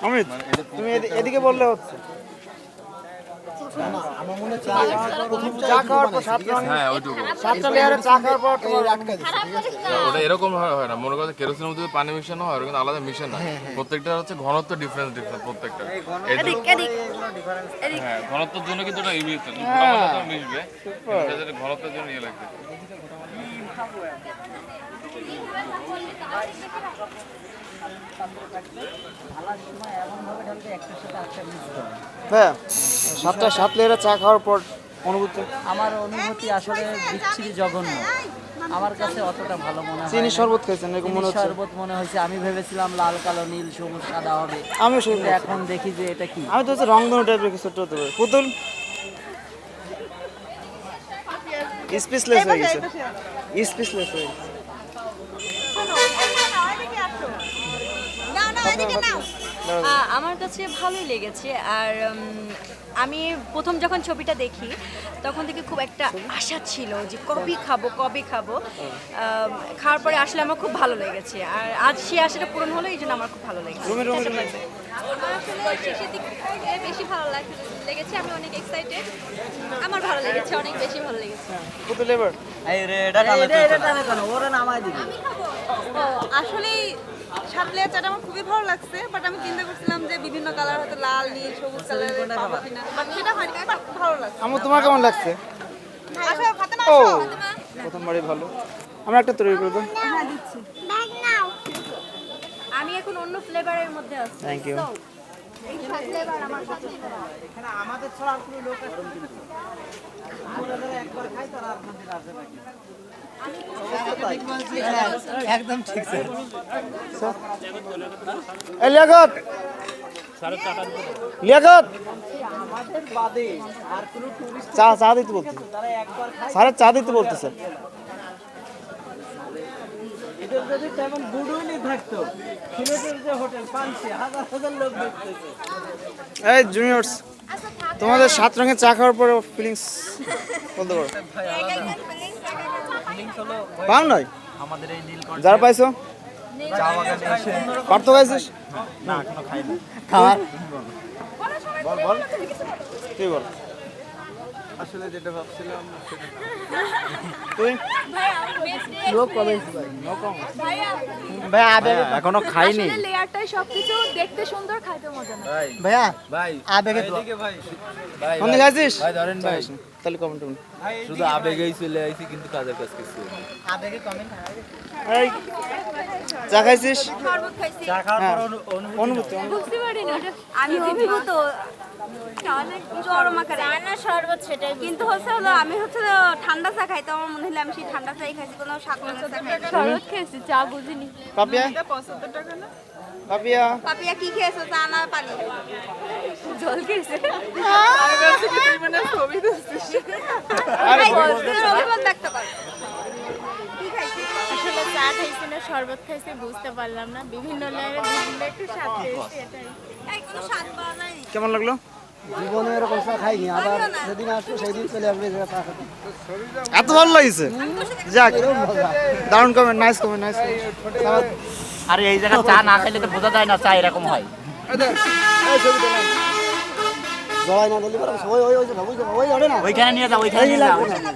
অমিত তুমি এদিকে বললে হচ্ছে চা খাওয়ার পর সাতটা লেয়ারে চা খাওয়ার পর ওটা এরকম হয় না, মনে করো কেরোসিনের মধ্যে পানি মিশানো হয়, কিন্তু আলাদা মিশে না। প্রত্যেকটা হচ্ছে ঘনত্ব ডিফারেন্স প্রত্যেকটা। হ্যাঁ, ঘনত্বের জন্য কিন্তু ওটা মিশবে, ঘনত্বের জন্য ইয়ে লাগবে। হ্যাঁ, সাত লেয়ারে চা খাওয়ার পর অনুভূতি? আমার অনুভূতি আসলে বিচ্ছিরি, জঘন্য। আমার কাছে অতটা ভালো মনে হয়। চিনি শরবত খেয়েছেন এরকম মনে হচ্ছে? শরবত মনে হয়েছে। আমি ভেবেছিলাম লাল কালো নীল সবুজ সাদা হবে, আমিও সেই এখন দেখি যে এটা কি। আমি তো হচ্ছে রংধনু টাইপের কিছু একটা হতে পারে। পুতুল স্পিচলেস হয়ে গেছে, স্পিচলেস হয়ে গেছে। আমার কাছে ভালোই লেগেছে। আর আমি প্রথম যখন ছবিটা দেখি তখন থেকে খুব একটা আশা ছিল যে কবে খাবো। খাওয়ার পরে আসলে আমার খুব ভালো লেগেছে, আর আজ সেই আশাটা পূরণ হলো, এই জন্য আমার খুব ভালো লেগেছে। আমার আসলে শেষের দিকে বেশি ভালো লেগেছে। আমি অনেক এক্সাইটেড, আমার ভালো লেগেছে, অনেক বেশি ভালো লেগেছে। পুতুল এবার আসলে সাত লেয়ার চাটা আমার খুবই ভালো লাগছে, বাট আমি চিন্তা করছিলাম যে বিভিন্ন কালার হয়তো লাল নীল সবুজ কালারের পাবো কিনা, বাট সেটা হয়নি, বাট ভালো লাগছে। আমার তোমার কেমন লাগছে? আসো ফাতেমা, ও আসো। প্রথমবারই ভালো। আমরা একটা তৈরি করে দাও। হ্যাঁ দিচ্ছি। আমি এখন অন্য ফ্লেভারের মধ্যে আছি। Thank you. আমাদের ছাড়া আর কোনো লোক আসবে না। আমরা যারা একবার খাই তারা আর মন্দির আসবে নাকি? একদম ঠিক স্যার। এই লিয়াকত, লিয়াকত আমাদের বাদে আর কোনো টুরিস্ট চা দিতে বলতেছে, তারা একবার খায়। স্যারের চা দিতে বলতেছে। এদের যদি তেমন গুডউইলই থাকতো, সিলেটের যে হোটেল পাঁচশে হাজার হাজার লোক দেখতেছে। এই জুনিয়র্স, তোমাদের সাত রঙের চা খাওয়ার পরে ফিলিংস বলতে পারো? পাও নাই আমাদের এই নীল যারা পাইছো? চা বাগানে এসে পার্থ পাইছিস? না এখনো খাইনি। খাওয়ার বল তুই বল। আসলে যেটা ভাবছিলাম তুই নো কমেন্টস ভাই আবেগে এখনো খাইনি। আসলে লেয়ারটাই সবকিছু দেখতে সুন্দর, খাইতে মজা না। ভাইয়া ভাই আবেগে ভাই কোন দিকে আছিস? ভাই ধরেন ভাই, তাহলে কমেন্ট করুন। শুধু আবেগেই চলে আইছি, কিন্তু কাজের কাজ কিছু না। আবেগে কমেন্ট এই চা খাইছিস? শরবত খাইছি, চা খাওয়ার পর অনুভূতি বুঝতে পারিনি আমি অভিভূত। অনেক চরম আকারে না শরবত, সেটাই। কিন্তু হচ্ছে হলো আমি ঠান্ডা চা খাইতে আমার মনে হলো আমি সেই ঠান্ডা চাই খাইছি, কোনো স্বাদ চা খাইনি। শরবত খেয়েছি, চা বুঝিনি। পাপিয়া 75 টাকা না? পাপিয়া পাপিয়া কি খেয়েছো, চা না পানি? জল খেয়েছে। আমি ভাবছি কি তুই মানে ছবি তুলছিস। আরে অভিমান দেখতে পারো। কি খাইছিস? আসলে চা খাইছি না শরবত খাইছি বুঝতে পারলাম না, বিভিন্ন লেয়ারে বিভিন্ন একটু স্বাদ পেয়েছি, এটাই। এই কোনো স্বাদ পাওয়া যায়? কেমন লাগলো? জীবনে এরকম চা খাইনি, আবার যেদিন আসবো সেই দিন চলে আসবে চা খেতে। এত ভালো লাগিছে? যাক, দারুণ কমেন্ট, নাইস কমেন্ট, নাইস। আরে এই জায়গায় চা না খাইলে তো বোঝা যায় না চা এরকম হয়। জয় না দিলি ওই ওই ওই ওই ওই ওই ওই ওইখানে নিয়ে যাও, ওইখানে নিয়ে যাও।